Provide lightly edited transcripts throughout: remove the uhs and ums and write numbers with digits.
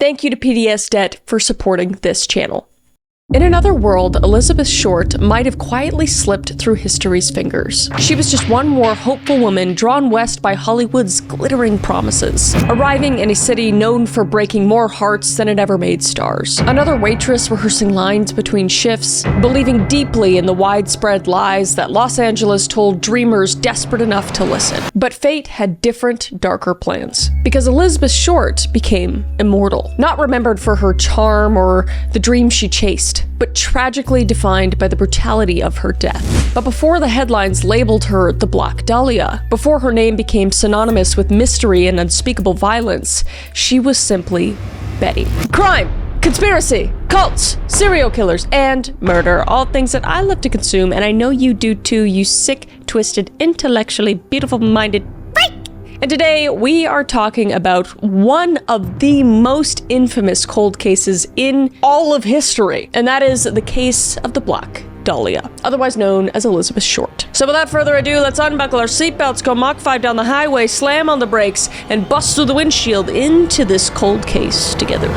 Thank you to PDS Debt for supporting this channel. In another world, Elizabeth Short might have quietly slipped through history's fingers. She was just one more hopeful woman drawn west by Hollywood's glittering promises, arriving in a city known for breaking more hearts than it ever made stars. Another waitress rehearsing lines between shifts, believing deeply in the widespread lies that Los Angeles told dreamers desperate enough to listen. But fate had different, darker plans, because Elizabeth Short became immortal, not remembered for her charm or the dream she chased, but tragically defined by the brutality of her death. But before the headlines labeled her the Black Dahlia, before her name became synonymous with mystery and unspeakable violence, she was simply Betty. Crime, conspiracy, cults, serial killers, and murder, all things that I love to consume, and I know you do too, you sick, twisted, intellectually beautiful-minded freak! And today, we are talking about one of the most infamous cold cases in all of history, and that is the case of the Black Dahlia, otherwise known as Elizabeth Short. So without further ado, let's unbuckle our seatbelts, go Mach 5 down the highway, slam on the brakes, and bust through the windshield into this cold case together.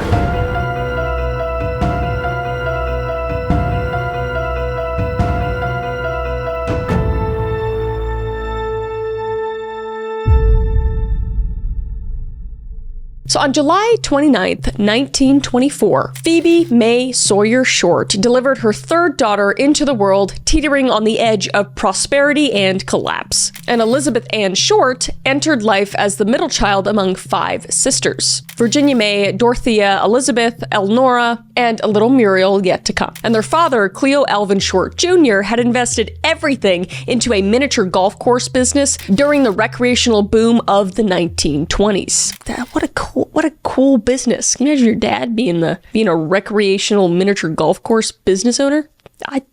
So on July 29th, 1924, Phoebe May Sawyer Short delivered her third daughter into the world, teetering on the edge of prosperity and collapse. And Elizabeth Ann Short entered life as the middle child among 5 sisters: Virginia May, Dorothea, Elizabeth, Elnora, and a little Muriel yet to come. And their father, Cleo Alvin Short Jr., had invested everything into a miniature golf course business during the recreational boom of the 1920s. What a cool business. Can you imagine your dad being a recreational miniature golf course business owner? I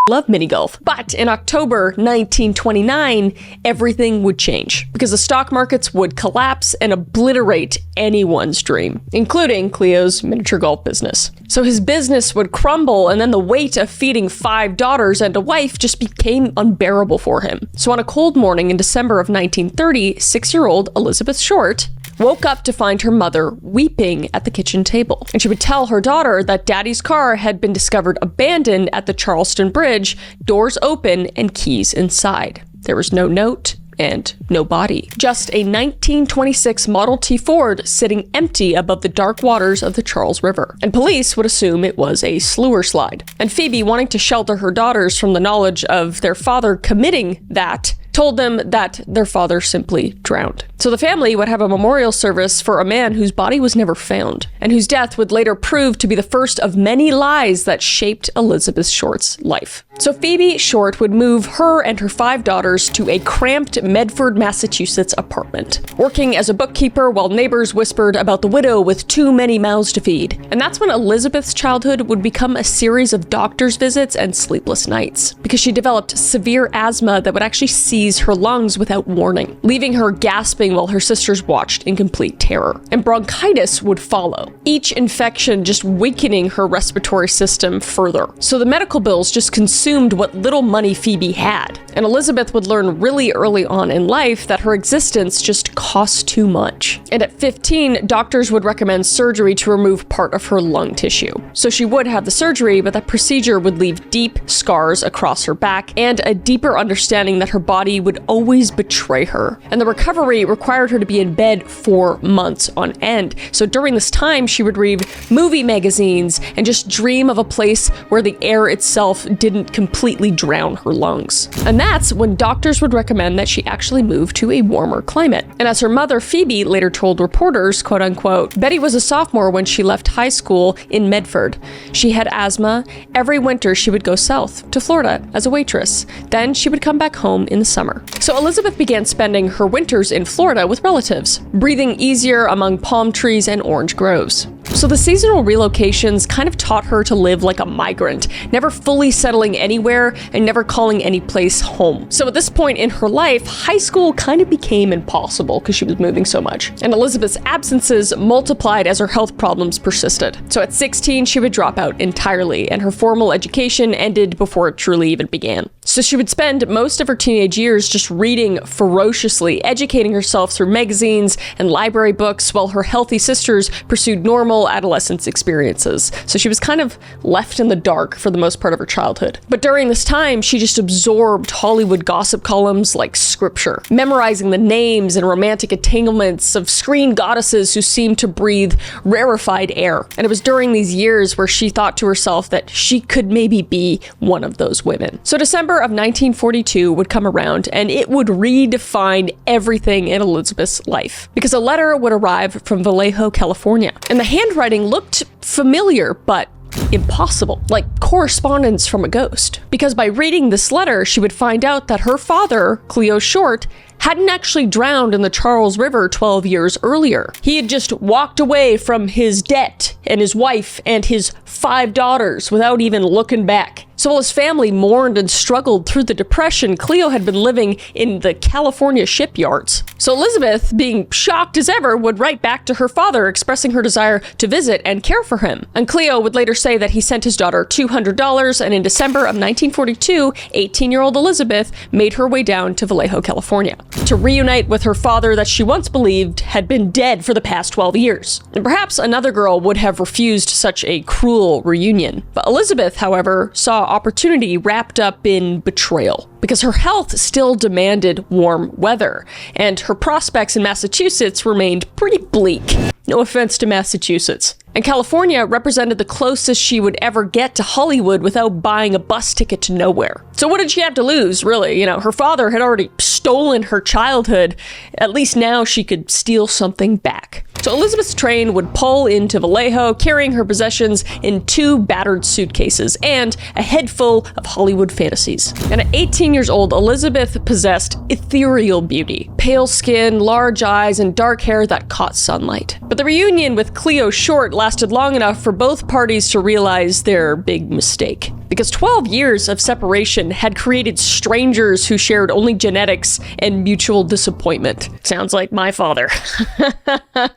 love mini golf. But in October 1929, everything would change because the stock markets would collapse and obliterate anyone's dream, including Cleo's miniature golf business. So his business would crumble, and then the weight of feeding 5 daughters and a wife just became unbearable for him. So on a cold morning in December of 1930, 6-year-old Elizabeth Short woke up to find her mother weeping at the kitchen table. And she would tell her daughter that Daddy's car had been discovered abandoned at the Charleston Bridge, doors open and keys inside. There was no note and no body. Just a 1926 Model T Ford sitting empty above the dark waters of the Charles River. And police would assume it was a sewer slide. And Phoebe, wanting to shelter her daughters from the knowledge of their father committing that, told them that their father simply drowned. So the family would have a memorial service for a man whose body was never found, and whose death would later prove to be the first of many lies that shaped Elizabeth Short's life. So Phoebe Short would move her and her 5 daughters to a cramped Medford, Massachusetts apartment, working as a bookkeeper while neighbors whispered about the widow with too many mouths to feed. And that's when Elizabeth's childhood would become a series of doctor's visits and sleepless nights, because she developed severe asthma that would actually seize her lungs without warning, leaving her gasping while her sisters watched in complete terror. And bronchitis would follow, each infection just weakening her respiratory system further. So the medical bills just consumed what little money Phoebe had. And Elizabeth would learn really early on in life that her existence just cost too much. And at 15, doctors would recommend surgery to remove part of her lung tissue. So she would have the surgery, but that procedure would leave deep scars across her back and a deeper understanding that her body would always betray her. And the recovery required her to be in bed for months on end. So during this time, she would read movie magazines and just dream of a place where the air itself didn't completely drown her lungs. And that's when doctors would recommend that she actually move to a warmer climate. And as her mother, Phoebe, later told reporters, quote unquote, Betty was a sophomore when she left high school in Medford. She had asthma. Every winter she would go south to Florida as a waitress. Then she would come back home in the summer. So Elizabeth began spending her winters in Florida with relatives, breathing easier among palm trees and orange groves. So the seasonal relocations kind of taught her to live like a migrant, never fully settling anywhere and never calling any place home. So at this point in her life, high school kind of became impossible because she was moving so much. And Elizabeth's absences multiplied as her health problems persisted. So at 16, she would drop out entirely, and her formal education ended before it truly even began. So she would spend most of her teenage years just reading ferociously, educating herself through magazines and library books, while her healthy sisters pursued normal adolescence experiences. So she was kind of left in the dark for the most part of her childhood. But during this time, she just absorbed Hollywood gossip columns like scripture, memorizing the names and romantic entanglements of screen goddesses who seemed to breathe rarefied air. And it was during these years where she thought to herself that she could maybe be one of those women. So December of 1942 would come around, and it would redefine everything in Elizabeth's life, because a letter would arrive from Vallejo, California. And the handwriting looked familiar, but impossible, like correspondence from a ghost. Because by reading this letter, she would find out that her father, Cleo Short, hadn't actually drowned in the Charles River 12 years earlier. He had just walked away from his debt and his wife and his 5 daughters without even looking back. So while his family mourned and struggled through the Depression, Cleo had been living in the California shipyards. So Elizabeth, being shocked as ever, would write back to her father expressing her desire to visit and care for him. And Cleo would later say that he sent his daughter $200, and in December of 1942, 18-year-old Elizabeth made her way down to Vallejo, California, to reunite with her father that she once believed had been dead for the past 12 years. And perhaps another girl would have refused such a cruel reunion. But Elizabeth, however, saw opportunity wrapped up in betrayal, because her health still demanded warm weather, and her prospects in Massachusetts remained pretty bleak. No offense to Massachusetts. And California represented the closest she would ever get to Hollywood without buying a bus ticket to nowhere. So what did she have to lose, really? You know, her father had already stolen her childhood. At least now she could steal something back. So Elizabeth's train would pull into Vallejo, carrying her possessions in 2 battered suitcases and a head full of Hollywood fantasies. And at 18 years old, Elizabeth possessed ethereal beauty, pale skin, large eyes, and dark hair that caught sunlight. But the reunion with Cleo Short lasted long enough for both parties to realize their big mistake. Because 12 years of separation had created strangers who shared only genetics and mutual disappointment. Sounds like my father. I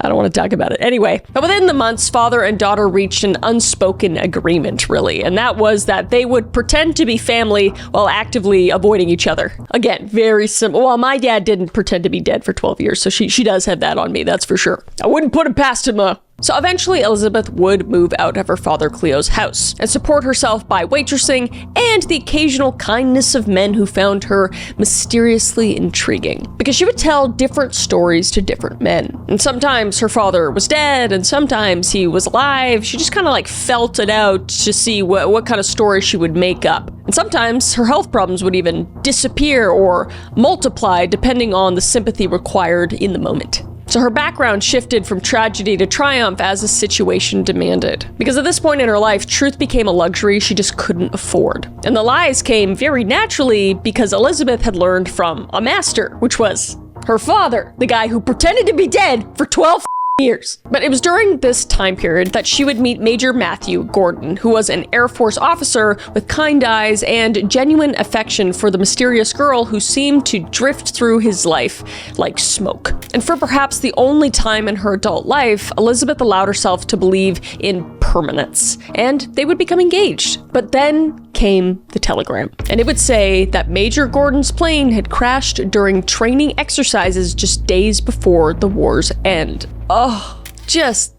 don't want to talk about it. Anyway, but within the months, father and daughter reached an unspoken agreement, really, and that was that they would pretend to be family while actively avoiding each other. Again, very simple. Well, my dad didn't pretend to be dead for 12 years, so she does have that on me, that's for sure. I wouldn't put it past him, So eventually, Elizabeth would move out of her father Cleo's house and support herself by waitressing and the occasional kindness of men who found her mysteriously intriguing. Because she would tell different stories to different men. And sometimes her father was dead, and sometimes he was alive. She just kind of like felt it out to see what kind of story she would make up. And sometimes her health problems would even disappear or multiply depending on the sympathy required in the moment. So her background shifted from tragedy to triumph as the situation demanded. Because at this point in her life, truth became a luxury she just couldn't afford. And the lies came very naturally because Elizabeth had learned from a master, which was her father, the guy who pretended to be dead for 12 years. But it was during this time period that she would meet Major Matthew Gordon, who was an Air Force officer with kind eyes and genuine affection for the mysterious girl who seemed to drift through his life like smoke. And for perhaps the only time in her adult life, Elizabeth allowed herself to believe in permanence, and they would become engaged. But then came the telegram, and it would say that Major Gordon's plane had crashed during training exercises just days before the war's end. Oh, just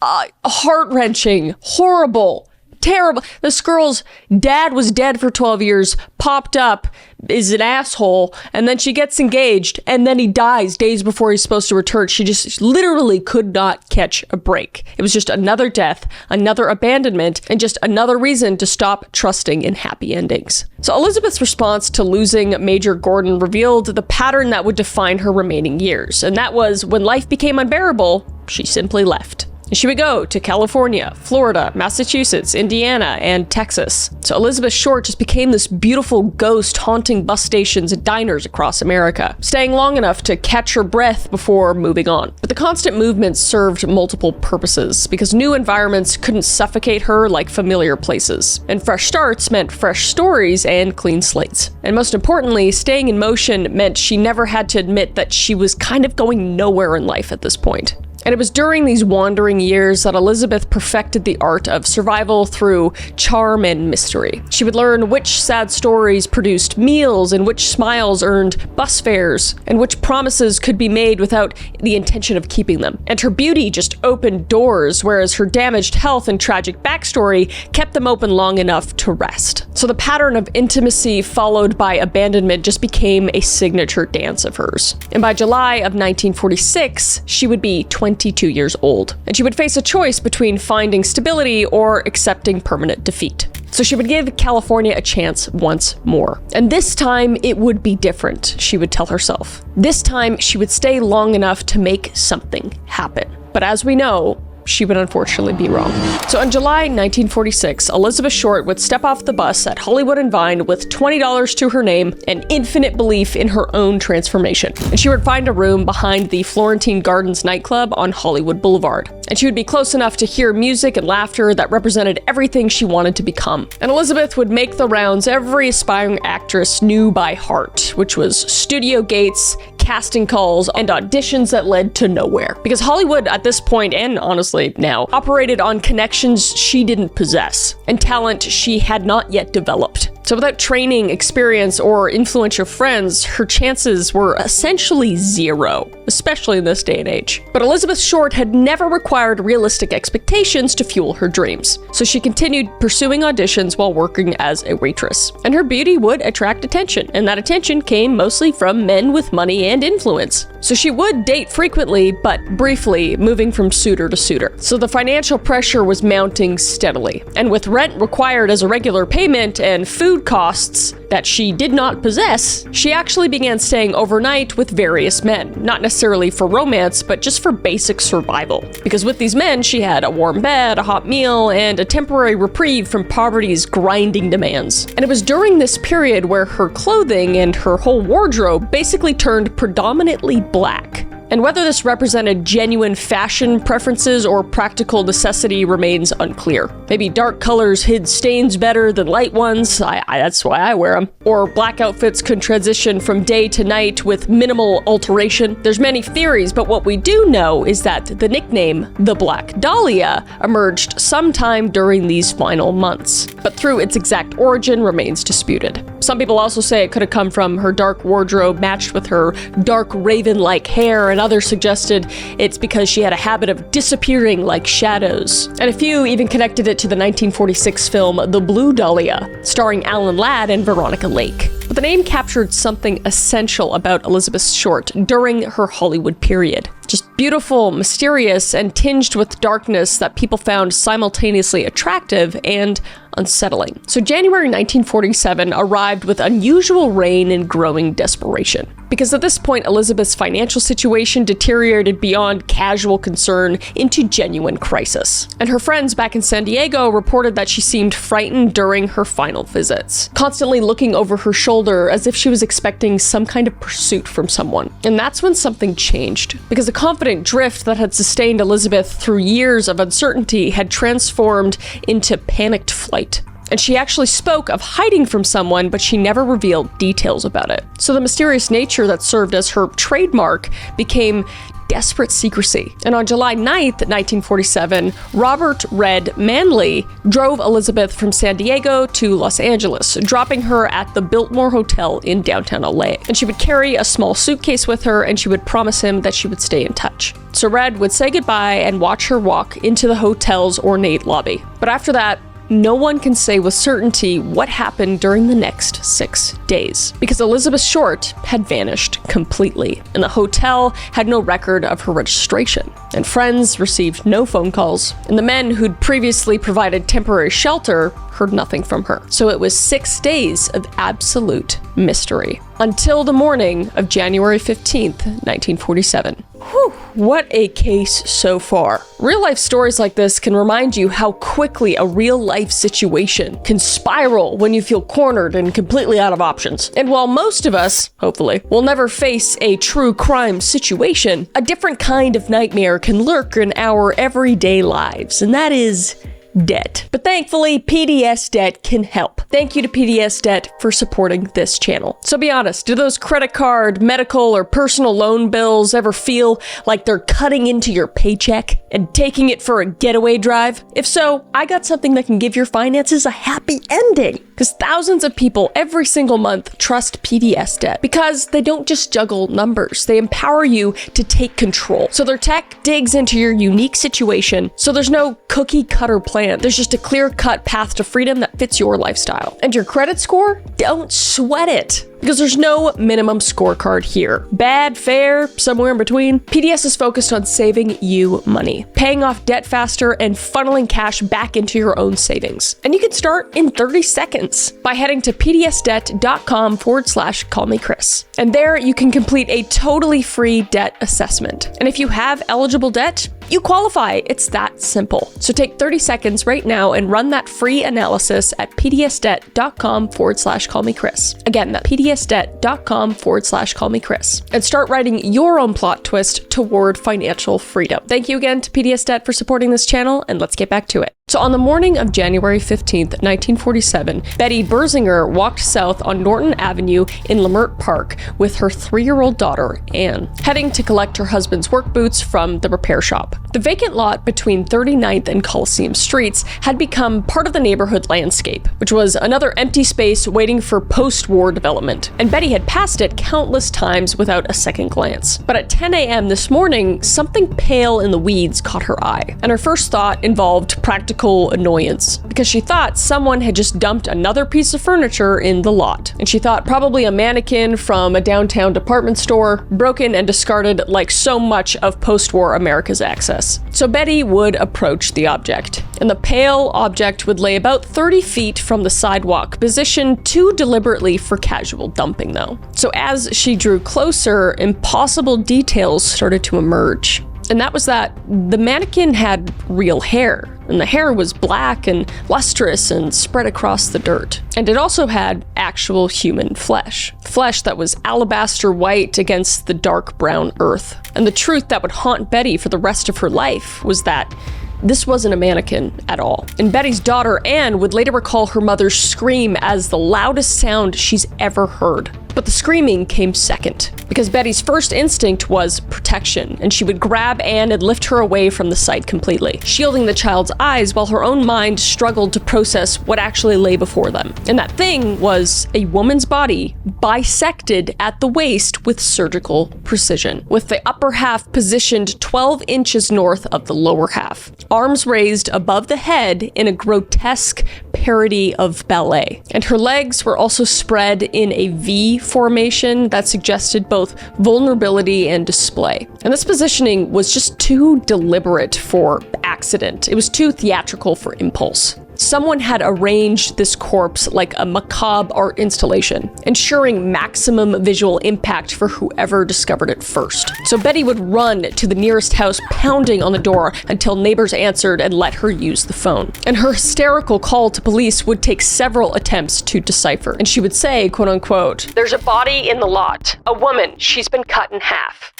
heart-wrenching, horrible, terrible. This girl's dad was dead for 12 years, popped up, is an asshole, and then she gets engaged, and then he dies days before he's supposed to return. She just literally could not catch a break. It was just another death, another abandonment, and just another reason to stop trusting in happy endings. So Elizabeth's response to losing Major Gordon revealed the pattern that would define her remaining years, and that was when life became unbearable, she simply left. She would go to California, Florida, Massachusetts, Indiana, and Texas. So Elizabeth Short just became this beautiful ghost haunting bus stations and diners across America, staying long enough to catch her breath before moving on. But the constant movement served multiple purposes, because new environments couldn't suffocate her like familiar places. And fresh starts meant fresh stories and clean slates. And most importantly, staying in motion meant she never had to admit that she was kind of going nowhere in life at this point. And it was during these wandering years that Elizabeth perfected the art of survival through charm and mystery. She would learn which sad stories produced meals and which smiles earned bus fares and which promises could be made without the intention of keeping them. And her beauty just opened doors, whereas her damaged health and tragic backstory kept them open long enough to rest. So the pattern of intimacy followed by abandonment just became a signature dance of hers. And by July of 1946, she would be 22 years old. And she would face a choice between finding stability or accepting permanent defeat. So she would give California a chance once more. And this time it would be different, she would tell herself. This time she would stay long enough to make something happen. But as we know, she would unfortunately be wrong. So in July 1946, Elizabeth Short would step off the bus at Hollywood and Vine with $20 to her name and infinite belief in her own transformation. And she would find a room behind the Florentine Gardens nightclub on Hollywood Boulevard. And she would be close enough to hear music and laughter that represented everything she wanted to become. And Elizabeth would make the rounds every aspiring actress knew by heart, which was studio gates, casting calls, and auditions that led to nowhere. Because Hollywood at this point, and honestly now, operated on connections she didn't possess, and talent she had not yet developed. So without training, experience, or influential friends, her chances were essentially zero, especially in this day and age. But Elizabeth Short had never required realistic expectations to fuel her dreams, so she continued pursuing auditions while working as a waitress. And her beauty would attract attention, and that attention came mostly from men with money and influence. So she would date frequently, but briefly, moving from suitor to suitor. So the financial pressure was mounting steadily, and with rent required as a regular payment and food costs that she did not possess, she actually began staying overnight with various men, not necessarily for romance, but just for basic survival. Because with these men, she had a warm bed, a hot meal, and a temporary reprieve from poverty's grinding demands. And it was during this period where her clothing and her whole wardrobe basically turned predominantly black. And whether this represented genuine fashion preferences or practical necessity remains unclear. Maybe dark colors hid stains better than light ones, that's why I wear them. Or black outfits could transition from day to night with minimal alteration. There's many theories, but what we do know is that the nickname, the Black Dahlia, emerged sometime during these final months. But through its exact origin remains disputed. Some people also say it could have come from her dark wardrobe matched with her dark raven-like hair, and others suggested it's because she had a habit of disappearing like shadows. And a few even connected it to the 1946 film The Blue Dahlia, starring Alan Ladd and Veronica Lake. But the name captured something essential about Elizabeth Short during her Hollywood period. Just beautiful, mysterious, and tinged with darkness that people found simultaneously attractive and unsettling. So January 1947 arrived with unusual rain and growing desperation. Because at this point, Elizabeth's financial situation deteriorated beyond casual concern into genuine crisis. And her friends back in San Diego reported that she seemed frightened during her final visits, constantly looking over her shoulder as if she was expecting some kind of pursuit from someone. And that's when something changed, because the confident drift that had sustained Elizabeth through years of uncertainty had transformed into panicked flight. And she actually spoke of hiding from someone, but she never revealed details about it. So the mysterious nature that served as her trademark became desperate secrecy. And on July 9th, 1947, Robert Red Manley drove Elizabeth from San Diego to Los Angeles, dropping her at the Biltmore Hotel in downtown LA. And she would carry a small suitcase with her, and she would promise him that she would stay in touch. So Red would say goodbye and watch her walk into the hotel's ornate lobby. But after that, no one can say with certainty what happened during the next 6 days, because Elizabeth Short had vanished completely, and the hotel had no record of her registration, and friends received no phone calls, and the men who'd previously provided temporary shelter heard nothing from her. So it was 6 days of absolute mystery, until the morning of January 15th, 1947. Whew, what a case so far. Real-life stories like this can remind you how quickly a real-life situation can spiral when you feel cornered and completely out of options. And while most of us, hopefully, will never face a true crime situation, a different kind of nightmare can lurk in our everyday lives, and that is debt. But thankfully, PDS Debt can help. Thank you to PDS Debt for supporting this channel. So be honest, do those credit card, medical, or personal loan bills ever feel like they're cutting into your paycheck and taking it for a getaway drive? If so, I got something that can give your finances a happy ending. Because thousands of people every single month trust PDS Debt because they don't just juggle numbers, they empower you to take control. So their tech digs into your unique situation, so there's no cookie cutter plan. There's just a clear-cut path to freedom that fits your lifestyle. And your credit score? Don't sweat it, because there's no minimum scorecard here. Bad, fair, somewhere in between. PDS is focused on saving you money, paying off debt faster, and funneling cash back into your own savings. And you can start in 30 seconds by heading to pdsdebt.com/callmechris. And there you can complete a totally free debt assessment. And if you have eligible debt, you qualify. It's that simple. So take 30 seconds right now and run that free analysis at pdsdebt.com/callmechris. Again, that's pdsdebt.com/callmechris. And start writing your own plot twist toward financial freedom. Thank you again to PDS Debt for supporting this channel, and let's get back to it. So on the morning of January 15th, 1947, Betty Berzinger walked south on Norton Avenue in Lemert Park with her 3-year-old daughter, Anne, heading to collect her husband's work boots from the repair shop. The vacant lot between 39th and Coliseum Streets had become part of the neighborhood landscape, which was another empty space waiting for post-war development. And Betty had passed it countless times without a second glance. But at 10 a.m. this morning, something pale in the weeds caught her eye, and her first thought involved practical annoyance, because she thought someone had just dumped another piece of furniture in the lot. And she thought probably a mannequin from a downtown department store, broken and discarded like so much of post-war America's access. So Betty would approach the object, and the pale object would lay about 30 feet from the sidewalk, positioned too deliberately for casual dumping though. So as she drew closer, impossible details started to emerge. And that was that the mannequin had real hair, and the hair was black and lustrous and spread across the dirt. And it also had actual human flesh. Flesh that was alabaster white against the dark brown earth. And the truth that would haunt Betty for the rest of her life was that this wasn't a mannequin at all. And Betty's daughter, Anne, would later recall her mother's scream as the loudest sound she's ever heard. But the screaming came second, because Betty's first instinct was protection, and she would grab Anne and lift her away from the sight completely, shielding the child's eyes while her own mind struggled to process what actually lay before them. And that thing was a woman's body bisected at the waist with surgical precision, with the upper half positioned 12 inches north of the lower half, arms raised above the head in a grotesque parody of ballet. And her legs were also spread in a V formation that suggested both vulnerability and display. And this positioning was just too deliberate for accident. It was too theatrical for impulse. Someone had arranged this corpse like a macabre art installation, ensuring maximum visual impact for whoever discovered it first. So Betty would run to the nearest house, pounding on the door until neighbors answered and let her use the phone. And her hysterical call to police would take several attempts to decipher. And she would say, quote unquote, "There's a body in the lot. A woman. She's been cut in half."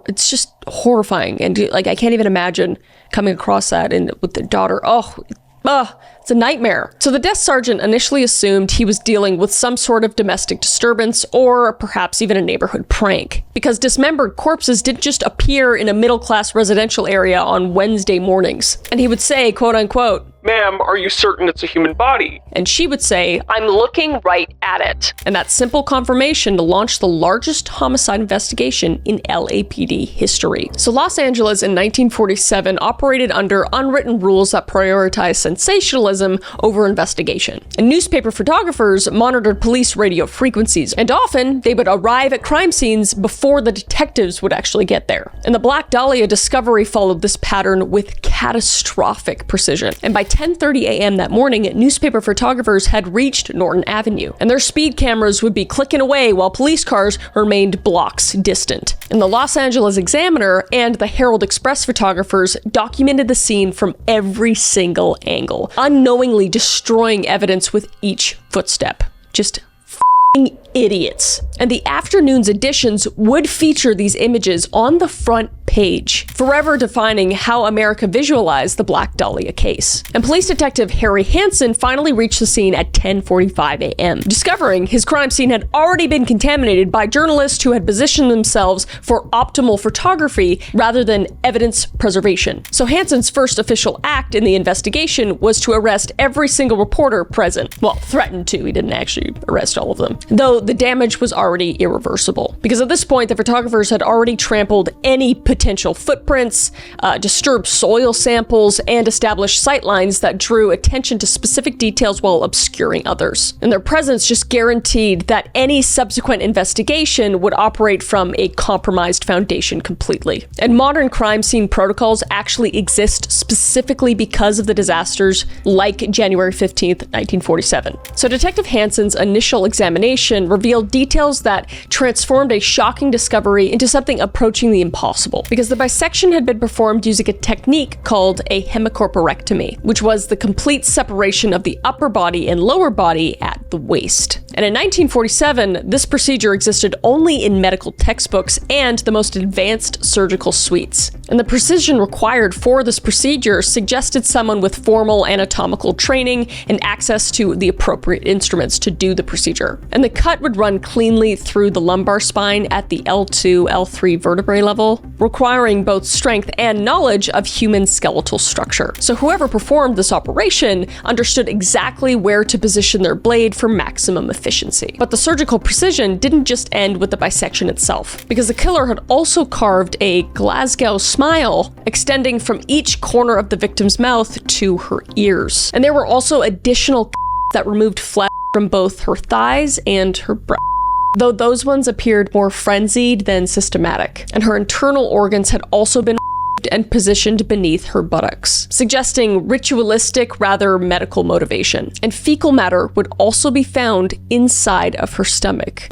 It's just horrifying, and like I can't even imagine coming across that and with the daughter. It's a nightmare. So the desk sergeant initially assumed he was dealing with some sort of domestic disturbance or perhaps even a neighborhood prank, because dismembered corpses didn't just appear in a middle-class residential area on Wednesday mornings. And he would say, quote unquote, "Ma'am, are you certain it's a human body?" And she would say, "I'm looking right at it." And that simple confirmation to launch the largest homicide investigation in LAPD history. So Los Angeles in 1947 operated under unwritten rules that prioritized sensationalism over investigation. And newspaper photographers monitored police radio frequencies, and often they would arrive at crime scenes before the detectives would actually get there. And the Black Dahlia discovery followed this pattern with catastrophic precision. And by 10:30 a.m. that morning, newspaper photographers had reached Norton Avenue, and their speed cameras would be clicking away while police cars remained blocks distant. And the Los Angeles Examiner and the Herald Express photographers documented the scene from every single angle, unknowingly destroying evidence with each footstep. Just idiots. And the afternoon's editions would feature these images on the front page, forever defining how America visualized the Black Dahlia case. And police detective Harry Hansen finally reached the scene at 10:45 a.m., discovering his crime scene had already been contaminated by journalists who had positioned themselves for optimal photography rather than evidence preservation. So Hansen's first official act in the investigation was to arrest every single reporter present. Well, threatened to. He didn't actually arrest all of them, though the damage was already irreversible. Because at this point, the photographers had already trampled any potential footprints, disturbed soil samples, and established sightlines that drew attention to specific details while obscuring others. And their presence just guaranteed that any subsequent investigation would operate from a compromised foundation completely. And modern crime scene protocols actually exist specifically because of the disasters like January 15th, 1947. So Detective Hansen's initial examination revealed details that transformed a shocking discovery into something approaching the impossible, because the bisection had been performed using a technique called a hemicorporectomy, which was the complete separation of the upper body and lower body at the waist. And in 1947, this procedure existed only in medical textbooks and the most advanced surgical suites. And the precision required for this procedure suggested someone with formal anatomical training and access to the appropriate instruments to do the procedure. And the cut would run cleanly through the lumbar spine at the L2, L3 vertebrae level, requiring both strength and knowledge of human skeletal structure. So whoever performed this operation understood exactly where to position their blade for maximum efficiency. But the surgical precision didn't just end with the bisection itself, because the killer had also carved a Glasgow smile extending from each corner of the victim's mouth to her ears. And there were also additional that removed flesh from both her thighs and her breast, though those ones appeared more frenzied than systematic. And her internal organs had also been and positioned beneath her buttocks, suggesting ritualistic, rather medical motivation. And fecal matter would also be found inside of her stomach.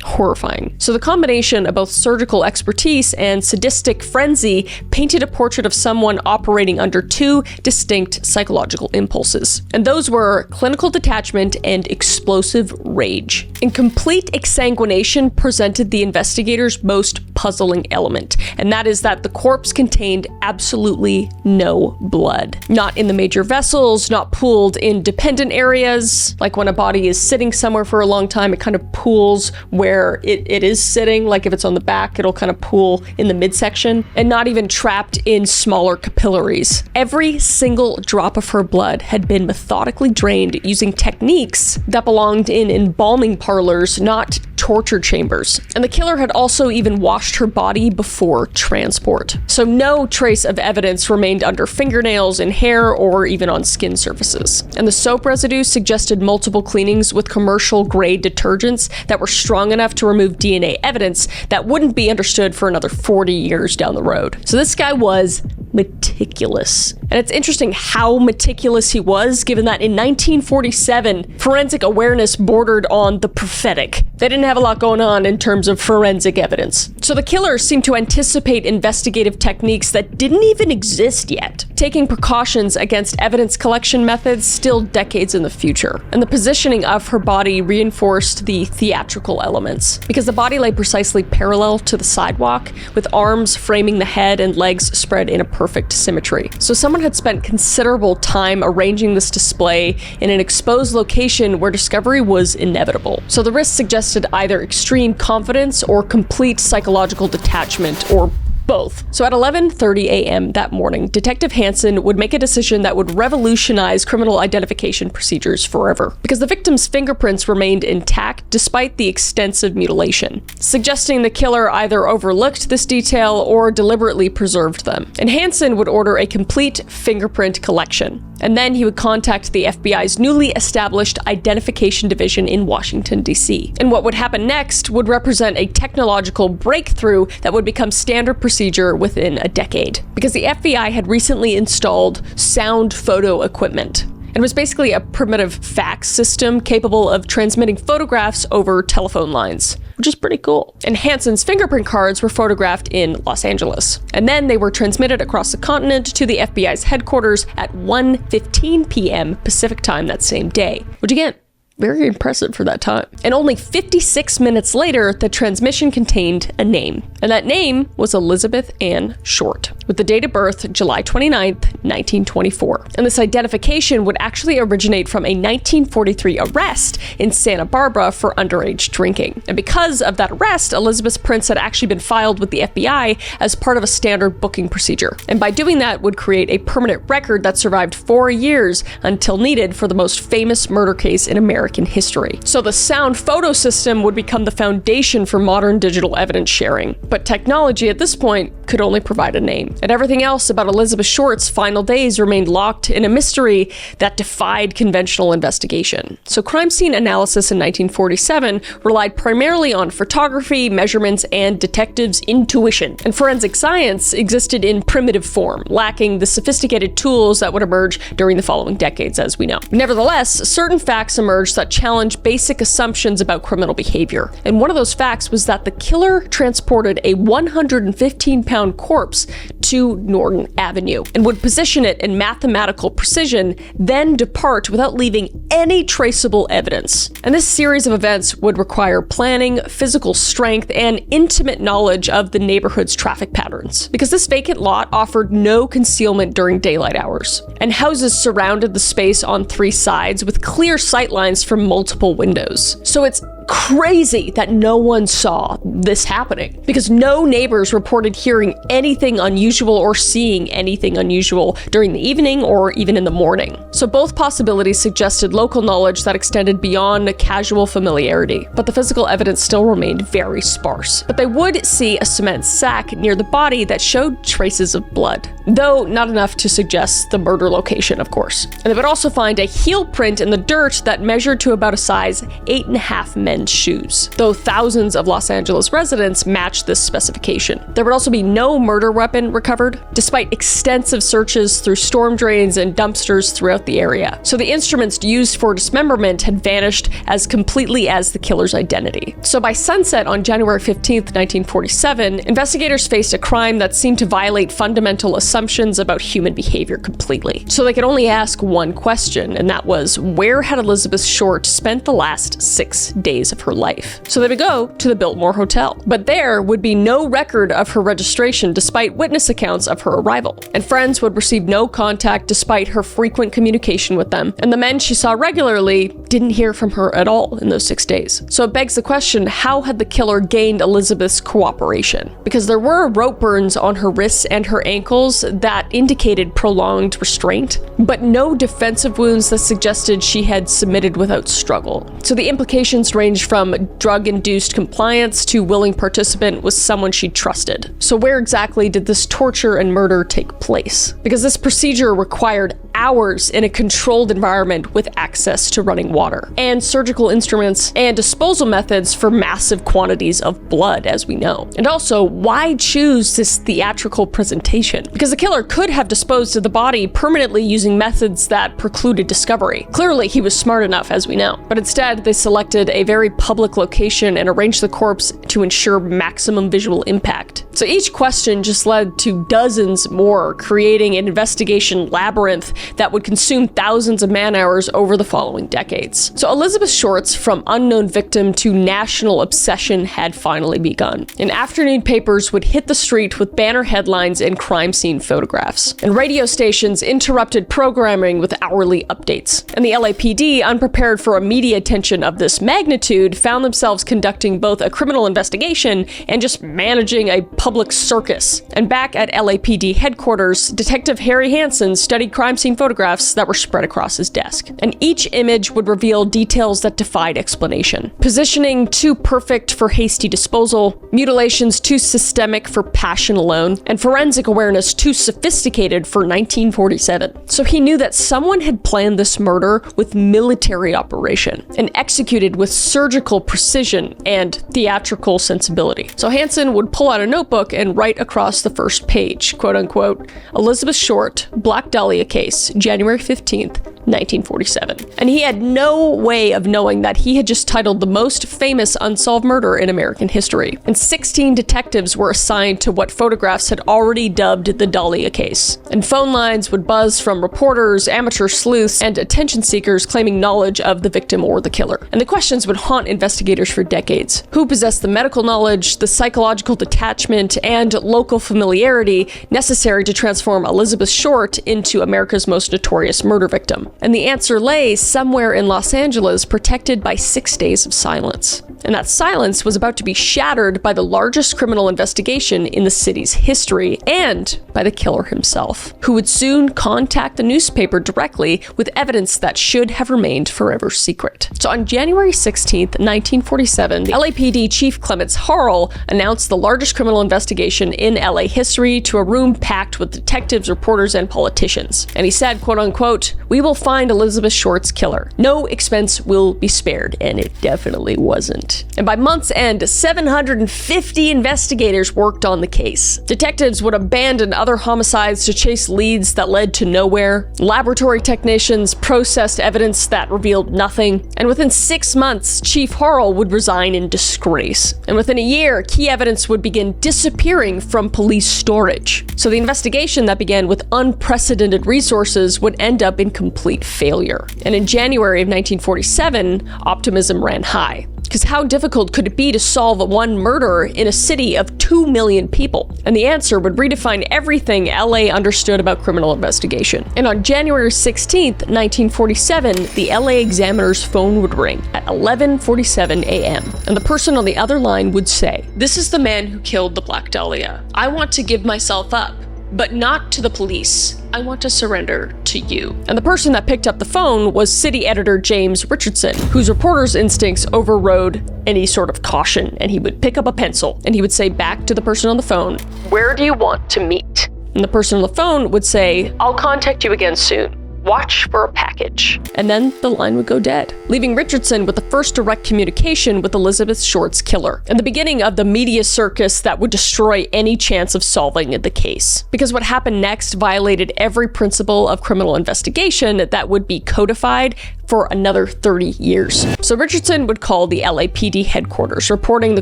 Horrifying. So the combination of both surgical expertise and sadistic frenzy painted a portrait of someone operating under two distinct psychological impulses. And those were clinical detachment and explosive rage. And complete exsanguination presented the investigators' most puzzling element, and that is that the corpse contained absolutely no blood. Not in the major vessels, not pooled in dependent areas. Like when a body is sitting somewhere for a long time, it kind of pools where it is sitting. Like if it's on the back, it'll kind of pool in the midsection, and not even trapped in smaller capillaries. Every single drop of her blood had been methodically drained using techniques that belonged in embalming parlors, not torture chambers. And the killer had also even washed her body before transport. So no trace of evidence remained under fingernails and hair or even on skin surfaces. And the soap residue suggested multiple cleanings with commercial grade detergents that were strong enough to remove DNA evidence that wouldn't be understood for another 40 years down the road. So this guy was meticulous. And it's interesting how meticulous he was, given that in 1947, forensic awareness bordered on the prophetic. They didn't have a lot going on in terms of forensic evidence. So the killer seemed to anticipate investigative techniques that didn't even exist yet, taking precautions against evidence collection methods still decades in the future. And the positioning of her body reinforced the theatrical elements, because the body lay precisely parallel to the sidewalk, with arms framing the head and legs spread in a perfect symmetry. So someone had spent considerable time arranging this display in an exposed location where discovery was inevitable. So the risk suggested either extreme confidence or complete psychological detachment, or both. So at 11:30 a.m. that morning, Detective Hansen would make a decision that would revolutionize criminal identification procedures forever, because the victim's fingerprints remained intact despite the extensive mutilation, suggesting the killer either overlooked this detail or deliberately preserved them. And Hansen would order a complete fingerprint collection. And then he would contact the FBI's newly established Identification Division in Washington, D.C. And what would happen next would represent a technological breakthrough that would become standard procedure within a decade, because the FBI had recently installed sound photo equipment. It was basically a primitive fax system capable of transmitting photographs over telephone lines, which is pretty cool. And Hansen's fingerprint cards were photographed in Los Angeles. And then they were transmitted across the continent to the FBI's headquarters at 1:15 p.m. Pacific time that same day, which again, very impressive for that time. And only 56 minutes later, the transmission contained a name. And that name was Elizabeth Ann Short, with the date of birth July 29th, 1924. And this identification would actually originate from a 1943 arrest in Santa Barbara for underage drinking. And because of that arrest, Elizabeth's prints had actually been filed with the FBI as part of a standard booking procedure. And by doing that would create a permanent record that survived 4 years until needed for the most famous murder case in American history. So the sound photo system would become the foundation for modern digital evidence sharing. But technology at this point could only provide a name. And everything else about Elizabeth Short's final days remained locked in a mystery that defied conventional investigation. So crime scene analysis in 1947 relied primarily on photography, measurements, and detectives' intuition. And forensic science existed in primitive form, lacking the sophisticated tools that would emerge during the following decades, as we know. Nevertheless, certain facts emerged that challenged basic assumptions about criminal behavior. And one of those facts was that the killer transported a 115-pound corpse to Norton Avenue and would position it in mathematical precision, then depart without leaving any traceable evidence. And this series of events would require planning, physical strength, and intimate knowledge of the neighborhood's traffic patterns, because this vacant lot offered no concealment during daylight hours. And houses surrounded the space on 3 sides with clear sightlines from multiple windows. So it's crazy that no one saw this happening, because no neighbors reported hearing anything unusual or seeing anything unusual during the evening or even in the morning. So both possibilities suggested local knowledge that extended beyond casual familiarity, but the physical evidence still remained very sparse. But they would see a cement sack near the body that showed traces of blood, though not enough to suggest the murder location, of course. And they would also find a heel print in the dirt that measured to about a size 8.5 men's shoes, though thousands of Los Angeles residents matched this specification. There would also be no murder weapon recovered, despite extensive searches through storm drains and dumpsters throughout the area. So the instruments used for dismemberment had vanished as completely as the killer's identity. So by sunset on January 15th, 1947, investigators faced a crime that seemed to violate fundamental assumptions about human behavior completely. So they could only ask one question, and that was, where had Elizabeth Short spent the last 6 days of her life? So they would go to the Biltmore Hotel, but there would be no record of her registration despite witness accounts of her arrival. And friends would receive no contact despite her frequent communication with them. And the men she saw regularly didn't hear from her at all in those 6 days. So it begs the question, how had the killer gained Elizabeth's cooperation? Because there were rope burns on her wrists and her ankles that indicated prolonged restraint, but no defensive wounds that suggested she had submitted without struggle. So the implications ranged from drug-induced compliance to willing participant with someone she trusted. So where exactly did this torture and murder take place? Because this procedure required hours in a controlled environment with access to running water, and surgical instruments and disposal methods for massive quantities of blood, as we know. And also, why choose this theatrical presentation? Because the killer could have disposed of the body permanently using methods that precluded discovery. Clearly, he was smart enough, as we know. But instead, they selected a very public location and arranged the corpse to ensure maximum visual impact. So each question just led to dozens more, creating an investigation labyrinth that would consume thousands of man-hours over the following decades. So Elizabeth Short's from unknown victim to national obsession had finally begun. And afternoon papers would hit the street with banner headlines and crime scene photographs. And radio stations interrupted programming with hourly updates. And the LAPD, unprepared for a media attention of this magnitude, found themselves conducting both a criminal investigation and just managing a public circus. And back at LAPD headquarters, Detective Harry Hansen studied crime scene photographs that were spread across his desk. And each image would reveal details that defied explanation. Positioning too perfect for hasty disposal, mutilations too systemic for passion alone, and forensic awareness too sophisticated for 1947. So he knew that someone had planned this murder with military operation and executed with surgical precision and theatrical sensibility. So Hansen would pull out a notebook and write across the first page, quote unquote, Elizabeth Short, Black Dahlia case, was January 15th, 1947. And he had no way of knowing that he had just titled the most famous unsolved murder in American history. And 16 detectives were assigned to what photographs had already dubbed the Dhalia case. And phone lines would buzz from reporters, amateur sleuths, and attention seekers claiming knowledge of the victim or the killer. And the questions would haunt investigators for decades. Who possessed the medical knowledge, the psychological detachment, and local familiarity necessary to transform Elizabeth Short into America's most notorious murder victim? And the answer lay somewhere in Los Angeles, protected by 6 days of silence. And that silence was about to be shattered by the largest criminal investigation in the city's history, and by the killer himself, who would soon contact the newspaper directly with evidence that should have remained forever secret. So on January 16th, 1947, the LAPD Chief Clements Harrell announced the largest criminal investigation in LA history to a room packed with detectives, reporters, and politicians. And he said, quote unquote, "We will find Elizabeth Short's killer. No expense will be spared," and it definitely wasn't. And by month's end, 750 investigators worked on the case. Detectives would abandon other homicides to chase leads that led to nowhere. Laboratory technicians processed evidence that revealed nothing. And within 6 months, Chief Harrell would resign in disgrace. And within a year, key evidence would begin disappearing from police storage. So the investigation that began with unprecedented resources would end up in complete failure. And in January of 1947, optimism ran high. Because how difficult could it be to solve one murder in a city of 2 million people? And the answer would redefine everything LA understood about criminal investigation. And on January 16th, 1947, the LA Examiner's phone would ring at 11:47 a.m. And the person on the other line would say, "This is the man who killed the Black Dahlia. I want to give myself up, but not to the police. I want to surrender to you." And the person that picked up the phone was city editor James Richardson, whose reporter's instincts overrode any sort of caution, and he would pick up a pencil and he would say back to the person on the phone, "Where do you want to meet?" And the person on the phone would say, "I'll contact you again soon. Watch for a package." And then the line would go dead, leaving Richardson with the first direct communication with Elizabeth Short's killer, and the beginning of the media circus that would destroy any chance of solving the case. Because what happened next violated every principle of criminal investigation that would be codified for another 30 years. So Richardson would call the LAPD headquarters, reporting the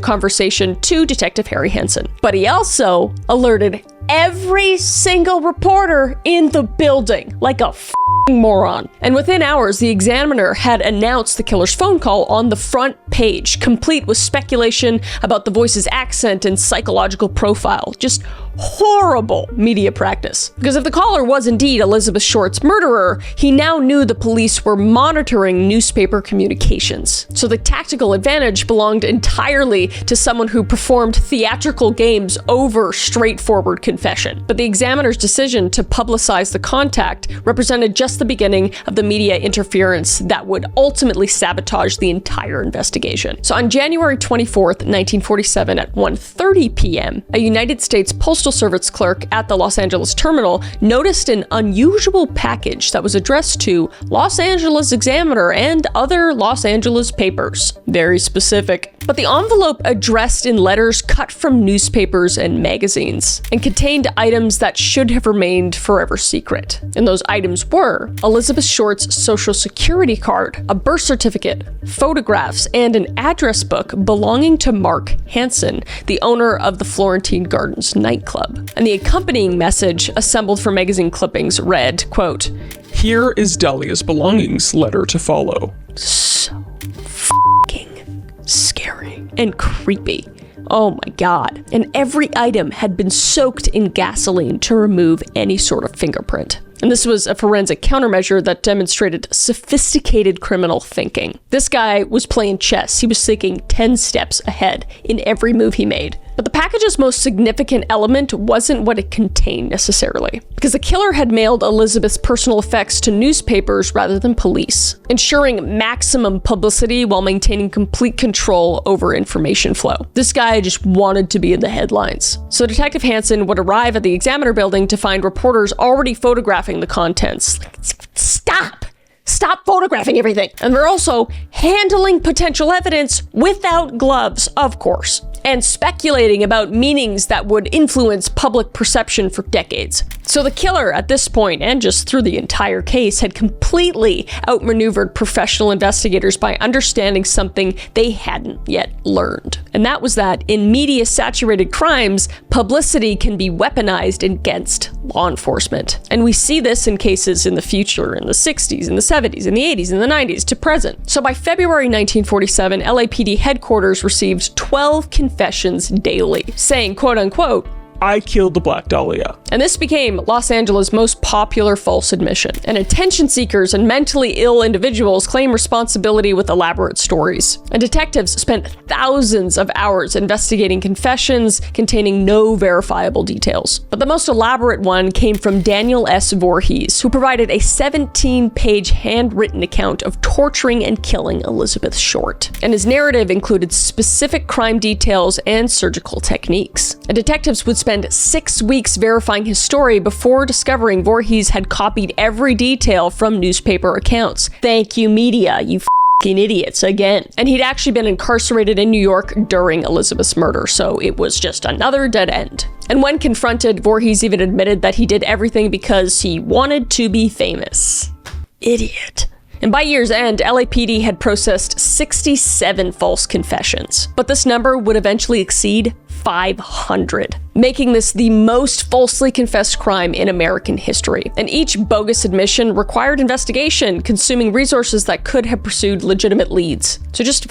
conversation to Detective Harry Henson. But he also alerted every single reporter in the building, like a moron. And within hours, the Examiner had announced the killer's phone call on the front page, complete with speculation about the voice's accent and psychological profile. Just horrible media practice. Because if the caller was indeed Elizabeth Short's murderer, he now knew the police were monitoring newspaper communications. So the tactical advantage belonged entirely to someone who performed theatrical games over straightforward confession. But the Examiner's decision to publicize the contact represented just the beginning of the media interference that would ultimately sabotage the entire investigation. So on January 24th, 1947 at 1:30 p.m., a United States Postal Service clerk at the Los Angeles terminal noticed an unusual package that was addressed to Los Angeles Examiner and other Los Angeles papers. Very specific. But the envelope addressed in letters cut from newspapers and magazines and contained items that should have remained forever secret. And those items were Elizabeth Short's social security card, a birth certificate, photographs, and an address book belonging to Mark Hansen, the owner of the Florentine Gardens nightclub. And the accompanying message, assembled from magazine clippings, read, quote, "Here is Dahlia's belongings, letter to follow." So f***ing scary and creepy. Oh my god. And every item had been soaked in gasoline to remove any sort of fingerprint. And this was a forensic countermeasure that demonstrated sophisticated criminal thinking. This guy was playing chess. He was thinking 10 steps ahead in every move he made. But the package's most significant element wasn't what it contained necessarily, because the killer had mailed Elizabeth's personal effects to newspapers rather than police, ensuring maximum publicity while maintaining complete control over information flow. This guy just wanted to be in the headlines. So Detective Hansen would arrive at the Examiner building to find reporters already photographing the contents. Stop photographing everything. And they're also handling potential evidence without gloves, of course. and speculating about meanings that would influence public perception for decades. So the killer at this point, and just through the entire case, had completely outmaneuvered professional investigators by understanding something they hadn't yet learned. And that was that in media-saturated crimes, publicity can be weaponized against law enforcement. And we see this in cases in the future, in the 60s, in the 70s, in the 80s, in the 90s, to present. So by February 1947, LAPD headquarters received 12 confessions daily, saying, quote unquote, I killed the Black Dahlia. And this became Los Angeles' most popular false admission. And attention seekers and mentally ill individuals claim responsibility with elaborate stories. And detectives spent thousands of hours investigating confessions containing no verifiable details. But the most elaborate one came from Daniel S. Voorhees, who provided a 17-page handwritten account of torturing and killing Elizabeth Short. And his narrative included specific crime details and surgical techniques. And detectives would spend 6 weeks verifying his story before discovering Voorhees had copied every detail from newspaper accounts. Thank you, media, you f***ing idiots, again. And he'd actually been incarcerated in New York during Elizabeth's murder, so it was just another dead end. And when confronted, Voorhees even admitted that he did everything because he wanted to be famous. Idiot. And by year's end, LAPD had processed 67 false confessions, but this number would eventually exceed 500, making this the most falsely confessed crime in American history. And each bogus admission required investigation, consuming resources that could have pursued legitimate leads. So just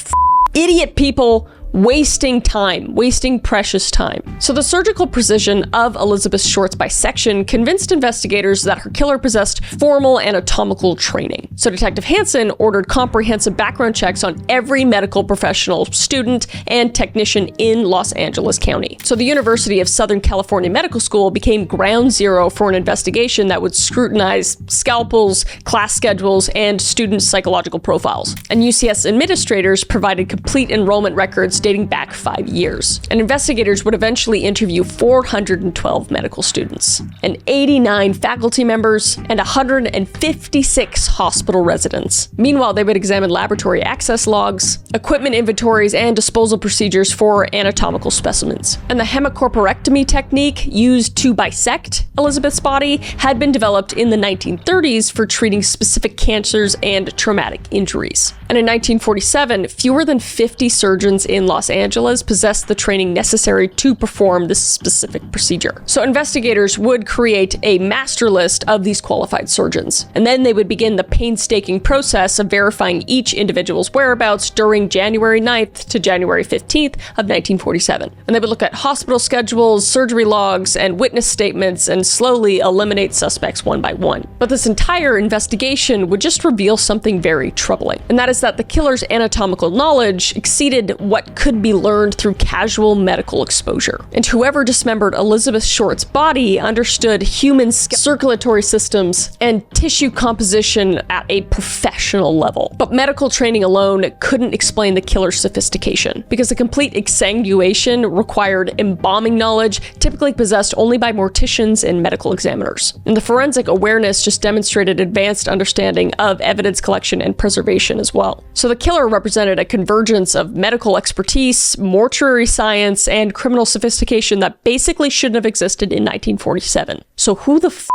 idiot people wasting time, wasting precious time. So the surgical precision of Elizabeth Short's bisection convinced investigators that her killer possessed formal anatomical training. So Detective Hansen ordered comprehensive background checks on every medical professional, student, and technician in Los Angeles County. So the University of Southern California Medical School became ground zero for an investigation that would scrutinize scalpels, class schedules, and student psychological profiles. And UCS administrators provided complete enrollment records dating back 5 years. And investigators would eventually interview 412 medical students, and 89 faculty members, and 156 hospital residents. Meanwhile, they would examine laboratory access logs, equipment inventories, and disposal procedures for anatomical specimens. And the hemicorporectomy technique used to bisect Elizabeth's body had been developed in the 1930s for treating specific cancers and traumatic injuries. And in 1947, fewer than 50 surgeons in Los Angeles possessed the training necessary to perform this specific procedure. So investigators would create a master list of these qualified surgeons, and then they would begin the painstaking process of verifying each individual's whereabouts during January 9th to January 15th of 1947. And they would look at hospital schedules, surgery logs, and witness statements, and slowly eliminate suspects one by one. But this entire investigation would just reveal something very troubling, and that is that the killer's anatomical knowledge exceeded what could be learned through casual medical exposure. And whoever dismembered Elizabeth Short's body understood human circulatory systems and tissue composition at a professional level. But medical training alone couldn't explain the killer's sophistication, because a complete exsanguation required embalming knowledge typically possessed only by morticians and medical examiners. And the forensic awareness just demonstrated advanced understanding of evidence collection and preservation as well. So the killer represented a convergence of medical expertise, mortuary science, and criminal sophistication that basically shouldn't have existed in 1947. So who the f***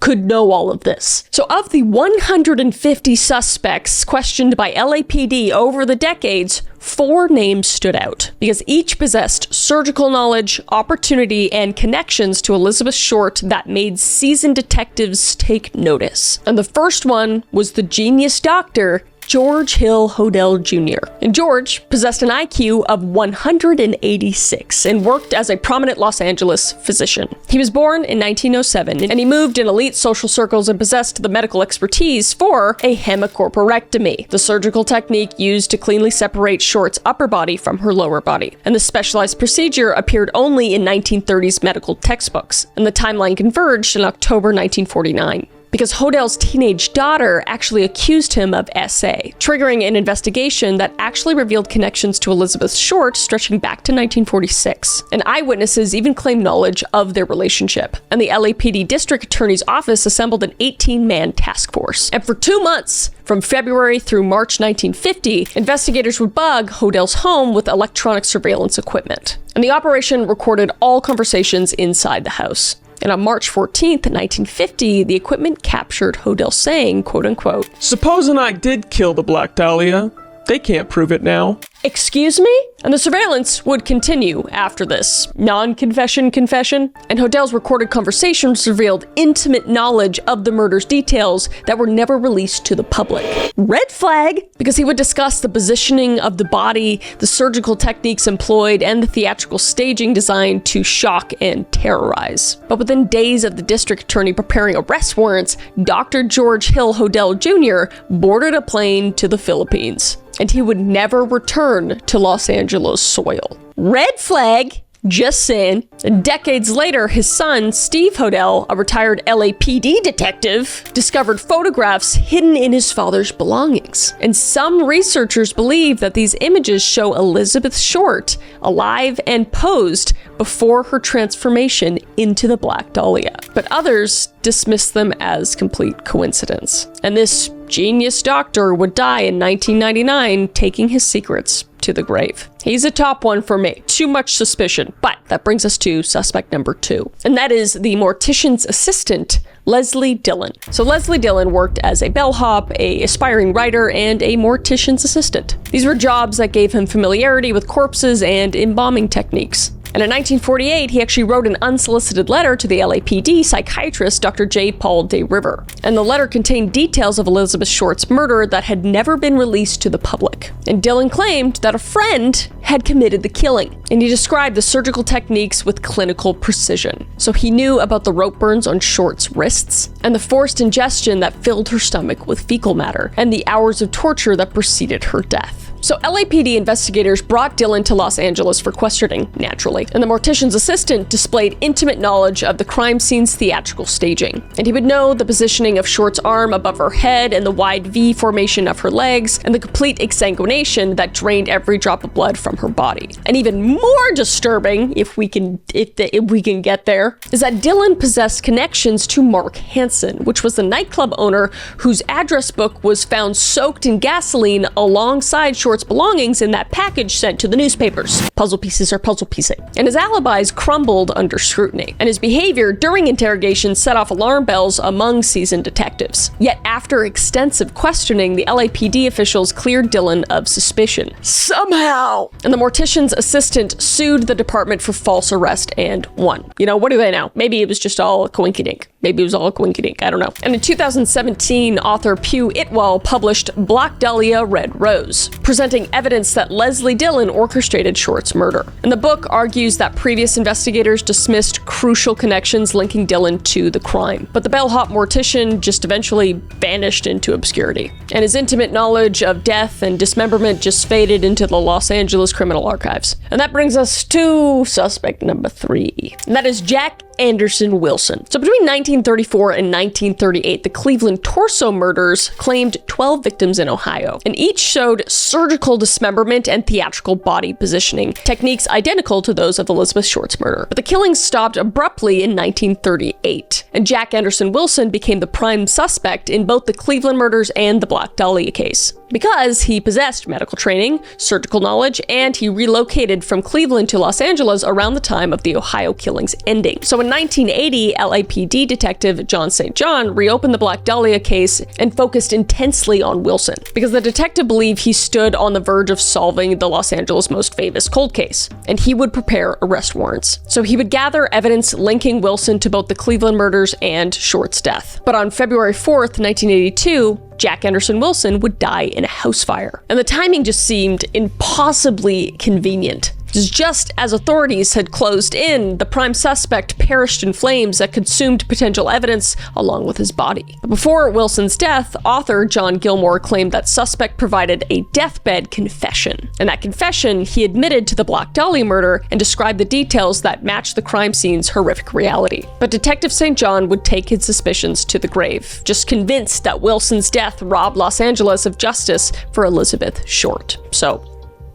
could know all of this? So of the 150 suspects questioned by LAPD over the decades, 4 names stood out, because each possessed surgical knowledge, opportunity, and connections to Elizabeth Short that made seasoned detectives take notice. And the first one was the genius doctor, George Hill Hodel Jr. And George possessed an IQ of 186 and worked as a prominent Los Angeles physician. He was born in 1907, and he moved in elite social circles and possessed the medical expertise for a hemicorporectomy, the surgical technique used to cleanly separate Short's upper body from her lower body. And this specialized procedure appeared only in 1930s medical textbooks, and the timeline converged in October 1949. because Hodell's teenage daughter actually accused him of SA, triggering an investigation that actually revealed connections to Elizabeth Short stretching back to 1946. And eyewitnesses even claimed knowledge of their relationship. And the LAPD District Attorney's Office assembled an 18-man task force. And for 2 months, from February through March 1950, investigators would bug Hodell's home with electronic surveillance equipment. And the operation recorded all conversations inside the house. And on March 14th, 1950, the equipment captured Hodell saying, quote unquote, "Supposing I did kill the Black Dahlia, they can't prove it now." "Excuse me?" And the surveillance would continue after this non-confession confession. And Hodell's recorded conversations revealed intimate knowledge of the murder's details that were never released to the public. Red flag, because he would discuss the positioning of the body, the surgical techniques employed, and the theatrical staging designed to shock and terrorize. But within days of the district attorney preparing arrest warrants, Dr. George Hill Hodell Jr. boarded a plane to the Philippines. And he would never return to Los Angeles soil. Red flag, just saying. And decades later, his son, Steve Hodell, a retired LAPD detective, discovered photographs hidden in his father's belongings. And some researchers believe that these images show Elizabeth Short alive and posed before her transformation into the Black Dahlia. But others dismiss them as complete coincidence. And this genius doctor would die in 1999, taking his secrets to the grave. He's a top one for me. Too much suspicion. But that brings us to suspect number 2. And that is the mortician's assistant, Leslie Dillon. So Leslie Dillon worked as a bellhop, a aspiring writer, and a mortician's assistant. These were jobs that gave him familiarity with corpses and embalming techniques. And in 1948, he actually wrote an unsolicited letter to the LAPD psychiatrist, Dr. J. Paul De River. And the letter contained details of Elizabeth Short's murder that had never been released to the public. And Dillon claimed that a friend had committed the killing. And he described the surgical techniques with clinical precision. So he knew about the rope burns on Short's wrists, and the forced ingestion that filled her stomach with fecal matter, and the hours of torture that preceded her death. So LAPD investigators brought Dillon to Los Angeles for questioning, naturally, and the mortician's assistant displayed intimate knowledge of the crime scene's theatrical staging. And he would know the positioning of Short's arm above her head and the wide V formation of her legs and the complete exsanguination that drained every drop of blood from her body. And even more disturbing, if we can get there, is that Dillon possessed connections to Mark Hansen, which was the nightclub owner whose address book was found soaked in gasoline alongside Short's belongings in that package sent to the newspapers. Puzzle pieces are puzzle piecing. And his alibis crumbled under scrutiny. And his behavior during interrogation set off alarm bells among seasoned detectives. Yet after extensive questioning, the LAPD officials cleared Dillon of suspicion. Somehow! And the mortician's assistant sued the department for false arrest and won. You know, what do they know? Maybe it was just all a coinkydink. Maybe it was all a coinkydink. I don't know. And in 2017, author Pugh Itwell published Black Dahlia Red Rose, presenting evidence that Leslie Dillon orchestrated Short's murder. And the book argues that previous investigators dismissed crucial connections linking Dillon to the crime. But the bellhop mortician just eventually vanished into obscurity. And his intimate knowledge of death and dismemberment just faded into the Los Angeles criminal archives. And that brings us to suspect number 3. And that is Jack Anderson Wilson. So between 1934 and 1938, the Cleveland torso murders claimed 12 victims in Ohio, and each showed surgical dismemberment and theatrical body positioning, techniques identical to those of Elizabeth Short's murder. But the killings stopped abruptly in 1938, and Jack Anderson Wilson became the prime suspect in both the Cleveland murders and the Black Dahlia case, because he possessed medical training, surgical knowledge, and he relocated from Cleveland to Los Angeles around the time of the Ohio killings ending. So in 1980, LAPD detective John St. John reopened the Black Dahlia case and focused intensely on Wilson, because the detective believed he stood on the verge of solving the Los Angeles most famous cold case, and he would prepare arrest warrants. So he would gather evidence linking Wilson to both the Cleveland murders and Short's death. But on February 4th, 1982, Jack Anderson Wilson would die in a house fire. And the timing just seemed impossibly convenient. Just as authorities had closed in, the prime suspect perished in flames that consumed potential evidence along with his body. But before Wilson's death, author John Gilmore claimed that suspect provided a deathbed confession. In that confession, he admitted to the Black Dahlia murder and described the details that matched the crime scene's horrific reality. But Detective St. John would take his suspicions to the grave, just convinced that Wilson's death robbed Los Angeles of justice for Elizabeth Short. So,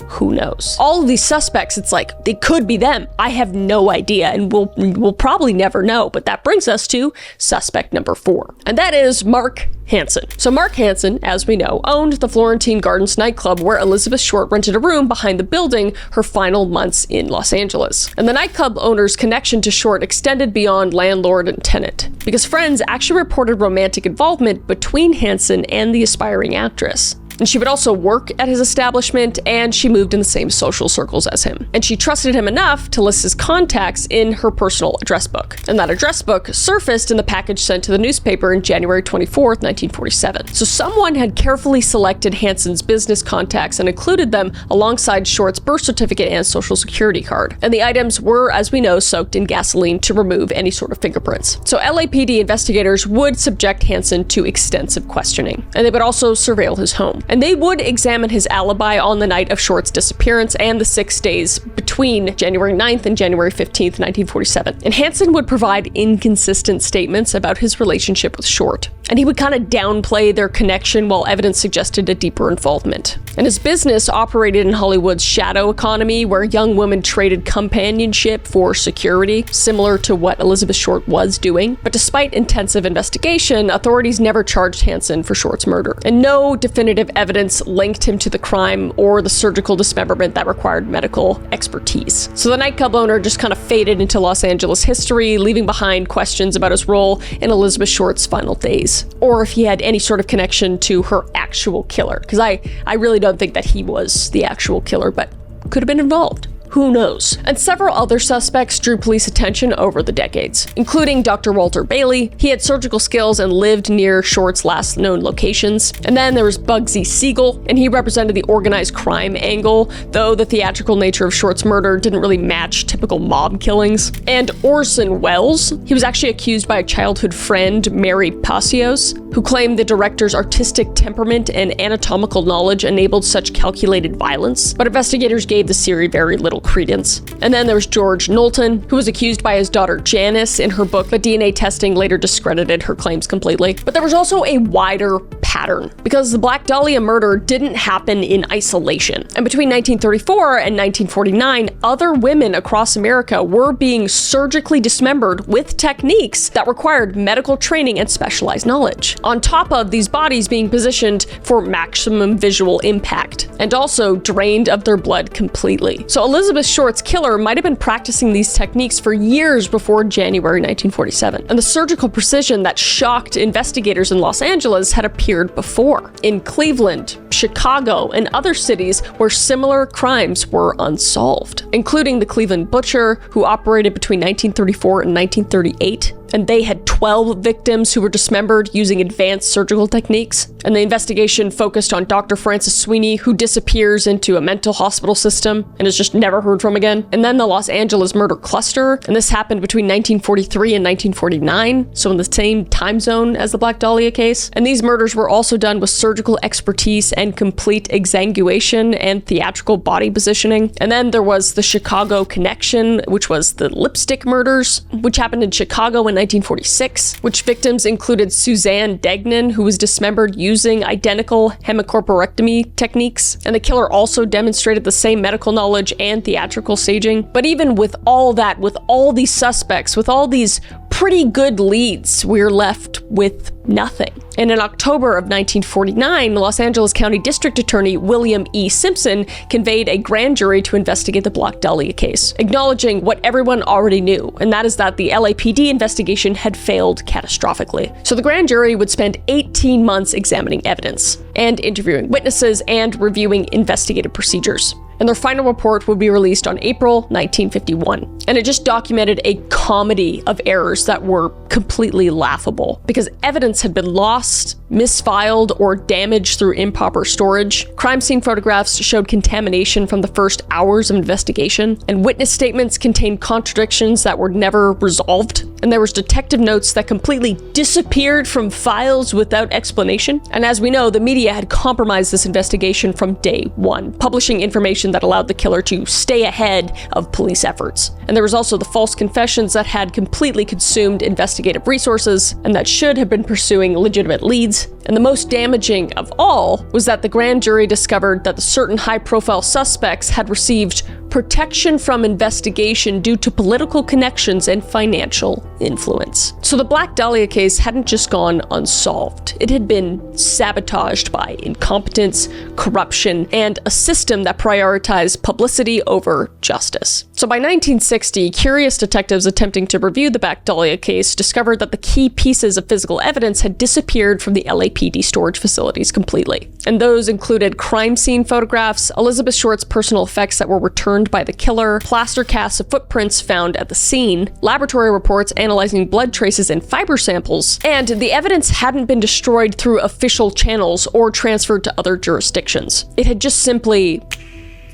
who knows? All of these suspects, it's like, they could be them. I have no idea, and we'll probably never know. But that brings us to suspect number 4, and that is Mark Hansen. So Mark Hansen, as we know, owned the Florentine Gardens nightclub where Elizabeth Short rented a room behind the building her final months in Los Angeles. And the nightclub owner's connection to Short extended beyond landlord and tenant, because friends actually reported romantic involvement between Hansen and the aspiring actress. And she would also work at his establishment, and she moved in the same social circles as him. And she trusted him enough to list his contacts in her personal address book. And that address book surfaced in the package sent to the newspaper in January 24th, 1947. So someone had carefully selected Hansen's business contacts and included them alongside Short's birth certificate and social security card. And the items were, as we know, soaked in gasoline to remove any sort of fingerprints. So LAPD investigators would subject Hansen to extensive questioning, and they would also surveil his home. And they would examine his alibi on the night of Short's disappearance and the 6 days between January 9th and January 15th, 1947. And Hansen would provide inconsistent statements about his relationship with Short. And he would kind of downplay their connection while evidence suggested a deeper involvement. And his business operated in Hollywood's shadow economy, where young women traded companionship for security, similar to what Elizabeth Short was doing. But despite intensive investigation, authorities never charged Hansen for Short's murder. And no definitive evidence linked him to the crime or the surgical dismemberment that required medical expertise. So the nightclub owner just kind of faded into Los Angeles history, leaving behind questions about his role in Elizabeth Short's final days, or if he had any sort of connection to her actual killer. Because I really don't think that he was the actual killer, but could have been involved. Who knows? And several other suspects drew police attention over the decades, including Dr. Walter Bailey. He had surgical skills and lived near Short's last known locations. And then there was Bugsy Siegel, and he represented the organized crime angle, though the theatrical nature of Short's murder didn't really match typical mob killings. And Orson Welles, he was actually accused by a childhood friend, Mary Pacios, who claimed the director's artistic temperament and anatomical knowledge enabled such calculated violence. But investigators gave the theory very little credence. And then there was George Knowlton, who was accused by his daughter Janice in her book, but DNA testing later discredited her claims completely. But there was also a wider pattern, because the Black Dahlia murder didn't happen in isolation. And between 1934 and 1949, other women across America were being surgically dismembered with techniques that required medical training and specialized knowledge, on top of these bodies being positioned for maximum visual impact, and also drained of their blood completely. So Elizabeth Short's killer might have been practicing these techniques for years before January 1947. And the surgical precision that shocked investigators in Los Angeles had appeared before, in Cleveland, Chicago, and other cities where similar crimes were unsolved, including the Cleveland Butcher, who operated between 1934 and 1938. And they had 12 victims who were dismembered using advanced surgical techniques. And the investigation focused on Dr. Francis Sweeney, who disappears into a mental hospital system and is just never heard from again. And then the Los Angeles murder cluster, and this happened between 1943 and 1949, so in the same time zone as the Black Dahlia case. And these murders were also done with surgical expertise and complete exsanguation and theatrical body positioning. And then there was the Chicago Connection, which was the lipstick murders, which happened in Chicago in 1946, which victims included Suzanne Degnan, who was dismembered using identical hemicorporectomy techniques. And the killer also demonstrated the same medical knowledge and theatrical staging. But even with all that, with all these suspects, with all these pretty good leads, we're left with nothing. And in October of 1949, Los Angeles County District Attorney William E. Simpson conveyed a grand jury to investigate the Black Dahlia case, acknowledging what everyone already knew, and that is that the LAPD investigation had failed catastrophically. So the grand jury would spend 18 months examining evidence and interviewing witnesses and reviewing investigative procedures. And their final report would be released on April 1951. And it just documented a comedy of errors that were completely laughable because evidence had been lost, misfiled, or damaged through improper storage. Crime scene photographs showed contamination from the first hours of investigation, and witness statements contained contradictions that were never resolved. And there was detective notes that completely disappeared from files without explanation. And as we know, the media had compromised this investigation from day one, publishing information that allowed the killer to stay ahead of police efforts. And there was also the false confessions that had completely consumed investigative resources and that should have been pursuing legitimate leads. And the most damaging of all was that the grand jury discovered that the certain high-profile suspects had received protection from investigation due to political connections and financial influence. So the Black Dahlia case hadn't just gone unsolved. It had been sabotaged by incompetence, corruption, and a system that prioritized publicity over justice. So by 1960, curious detectives attempting to review the Black Dahlia case discovered that the key pieces of physical evidence had disappeared from the LAPD storage facilities completely. And those included crime scene photographs, Elizabeth Short's personal effects that were returned by the killer, plaster casts of footprints found at the scene, laboratory reports analyzing blood traces and fiber samples, and the evidence hadn't been destroyed through official channels or transferred to other jurisdictions. It had just simply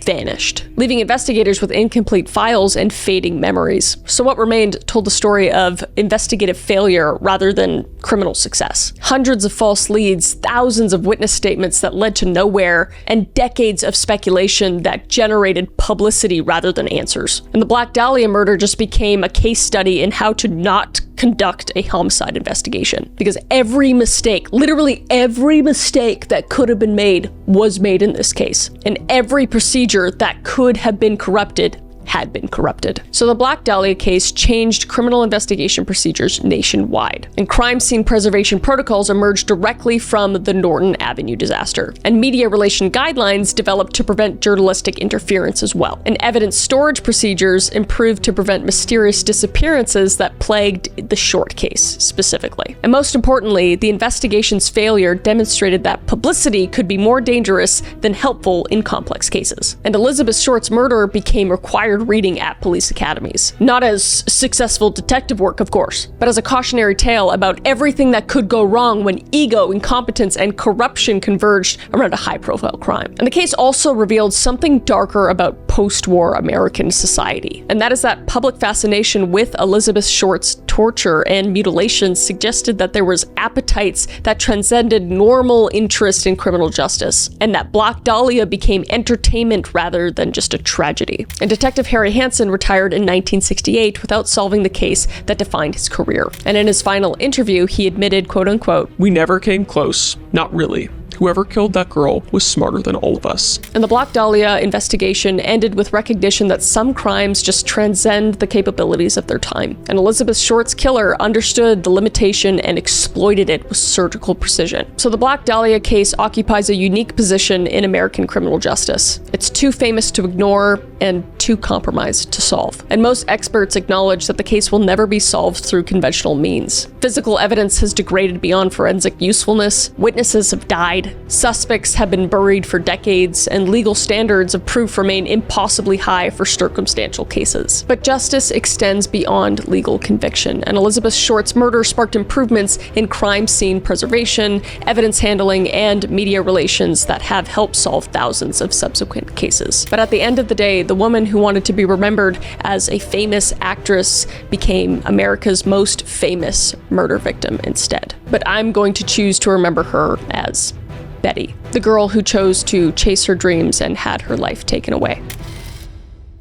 vanished, leaving investigators with incomplete files and fading memories. So what remained told the story of investigative failure rather than criminal success. Hundreds of false leads, thousands of witness statements that led to nowhere, and decades of speculation that generated publicity rather than answers. And the Black Dahlia murder just became a case study in how to not conduct a homicide investigation. Because every mistake, literally every mistake that could have been made was made in this case. And every procedure that could have been corrupted had been corrupted. So the Black Dahlia case changed criminal investigation procedures nationwide, and crime scene preservation protocols emerged directly from the Norton Avenue disaster, and media relation guidelines developed to prevent journalistic interference as well, and evidence storage procedures improved to prevent mysterious disappearances that plagued the Short case specifically. And most importantly, the investigation's failure demonstrated that publicity could be more dangerous than helpful in complex cases. And Elizabeth Short's murder became required reading at police academies. Not as successful detective work, of course, but as a cautionary tale about everything that could go wrong when ego, incompetence, and corruption converged around a high-profile crime. And the case also revealed something darker about post-war American society, and that is that public fascination with Elizabeth Short's torture and mutilation suggested that there was appetites that transcended normal interest in criminal justice, and that Black Dahlia became entertainment rather than just a tragedy. And Detective Harry Hansen retired in 1968 without solving the case that defined his career. And in his final interview, he admitted, quote unquote, "We never came close. Not really. Whoever killed that girl was smarter than all of us." And the Black Dahlia investigation ended with recognition that some crimes just transcend the capabilities of their time. And Elizabeth Short's killer understood the limitation and exploited it with surgical precision. So the Black Dahlia case occupies a unique position in American criminal justice. It's too famous to ignore and too compromised to solve. And most experts acknowledge that the case will never be solved through conventional means. Physical evidence has degraded beyond forensic usefulness, witnesses have died, suspects have been buried for decades, and legal standards of proof remain impossibly high for circumstantial cases. But justice extends beyond legal conviction, and Elizabeth Short's murder sparked improvements in crime scene preservation, evidence handling, and media relations that have helped solve thousands of subsequent cases. But at the end of the day, the woman who wanted to be remembered as a famous actress became America's most famous murder victim instead. But I'm going to choose to remember her as Betty, the girl who chose to chase her dreams and had her life taken away.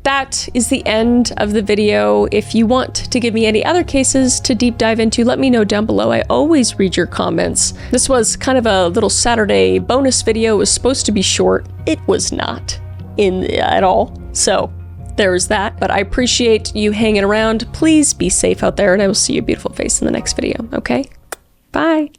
That is the end of the video. If you want to give me any other cases to deep dive into, let me know down below. I always read your comments. This was kind of a little Saturday bonus video. It was supposed to be short. It was not at all. So there's that, but I appreciate you hanging around. Please be safe out there, and I will see your beautiful face in the next video, okay? Bye.